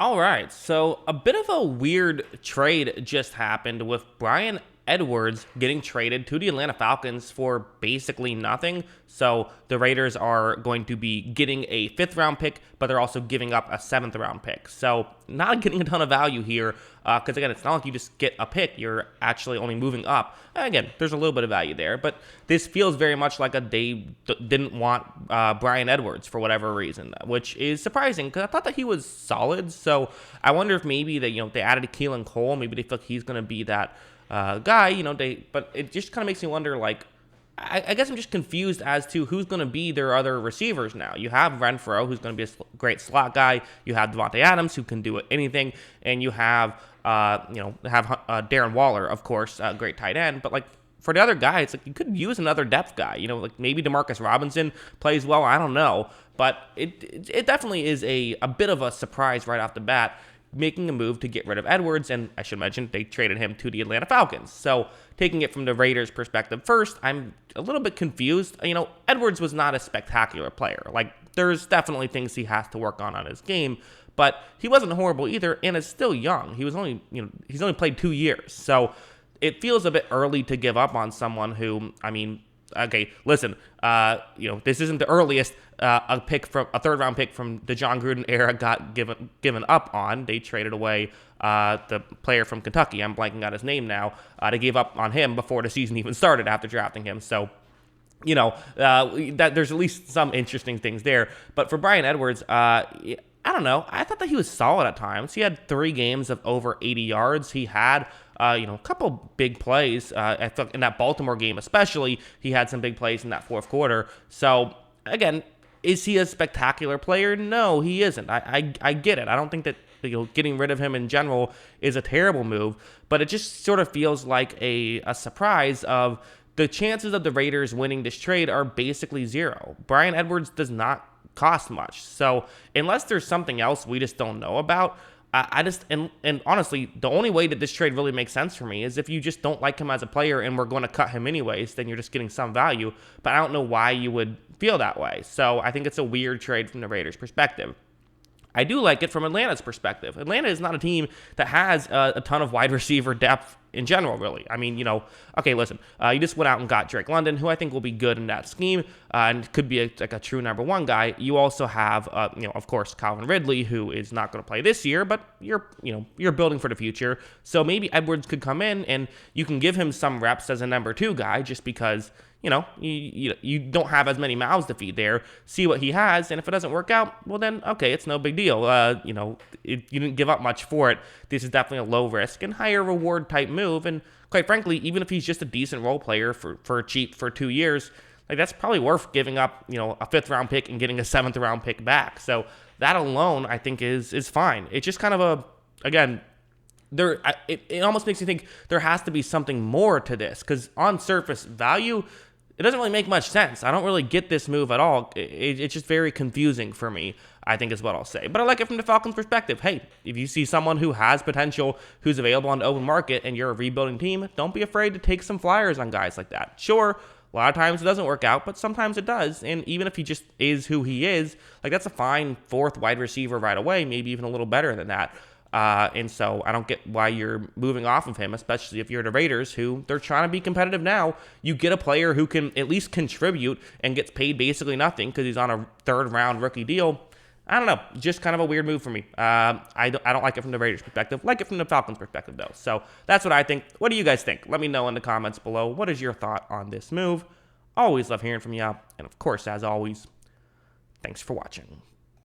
All right, so a bit of a weird trade just happened with Bryan Edwards getting traded to the Atlanta Falcons for basically nothing. So the Raiders are going to be getting a fifth round pick, but they're also giving up a seventh round pick. So not getting a ton of value here, because again, it's not like you just get a pick, you're actually only moving up. And again, there's a little bit of value there, but this feels very much like they didn't want Bryan Edwards for whatever reason, which is surprising because I thought that he was solid. So I wonder if maybe they added Keelan Cole, maybe they feel like he's going to be that guy, but it just kind of makes me wonder, like, I guess I'm just confused as to who's going to be their other receivers now. You have Renfro, who's going to be a great slot guy. You have Devontae Adams, who can do anything, and you have Darren Waller, of course, a great tight end. But like for the other guys, like you could use another depth guy. Like maybe Demarcus Robinson plays well. I don't know, but it definitely is a bit of a surprise right off the bat, making a move to get rid of Edwards, and I should mention they traded him to the Atlanta Falcons. So taking it from the Raiders' perspective first, I'm a little bit confused. Edwards was not a spectacular player. Like, there's definitely things he has to work on his game, but he wasn't horrible either, and is still young. He was only, he's only played 2 years. So it feels a bit early to give up on someone who, okay, listen, this isn't the earliest a third round pick from the John Gruden era got given up on. They traded away the player from Kentucky. I'm blanking out his name now. They gave up on him before the season even started after drafting him. So, that there's at least some interesting things there. But for Bryan Edwards, I don't know. I thought that he was solid at times. He had 3 games of over 80 yards. He had a couple big plays. I thought in that Baltimore game especially, he had some big plays in that fourth quarter. So, again, is he a spectacular player? No, he isn't. I get it. I don't think that getting rid of him in general is a terrible move, but it just sort of feels like a surprise of the chances of the Raiders winning this trade are basically zero. Bryan Edwards does not cost much. So unless there's something else we just don't know about, and honestly, the only way that this trade really makes sense for me is if you just don't like him as a player and we're going to cut him anyways, then you're just getting some value. But I don't know why you would feel that way. So I think it's a weird trade from the Raiders' perspective. I do like it from Atlanta's perspective. Atlanta is not a team that has a ton of wide receiver depth in general, really. Okay, listen, you just went out and got Drake London, who I think will be good in that scheme and could be a true number one guy. You also have, of course, Calvin Ridley, who is not going to play this year, but you're building for the future. So maybe Edwards could come in and you can give him some reps as a number 2 guy just because you don't have as many mouths to feed there. See what he has, and if it doesn't work out, well then, okay, it's no big deal. You didn't give up much for it. This is definitely a low risk and higher reward type move, and quite frankly, even if he's just a decent role player for cheap for 2 years, like that's probably worth giving up, a 5th round pick and getting a 7th round pick back. So that alone, I think, is fine. It's just kind of again, it almost makes me think there has to be something more to this, because on surface value, it doesn't really make much sense. I don't really get this move at all. It's just very confusing for me, I think is what I'll say. But I like it from the Falcons' perspective. Hey, if you see someone who has potential, who's available on the open market, and you're a rebuilding team, don't be afraid to take some flyers on guys like that. Sure, a lot of times it doesn't work out, but sometimes it does. And even if he just is who he is, like that's a fine 4th wide receiver right away, maybe even a little better than that. And so I don't get why you're moving off of him, especially if you're the Raiders, who they're trying to be competitive now. You get a player who can at least contribute and gets paid basically nothing because he's on a 3rd round rookie deal. I don't know, just kind of a weird move for me. I don't like it from the Raiders' perspective. Like it from the Falcons' perspective, though. So that's what I think. What do you guys think? Let me know in the comments below. What is your thought on this move? Always love hearing from you. And of course, as always, thanks for watching.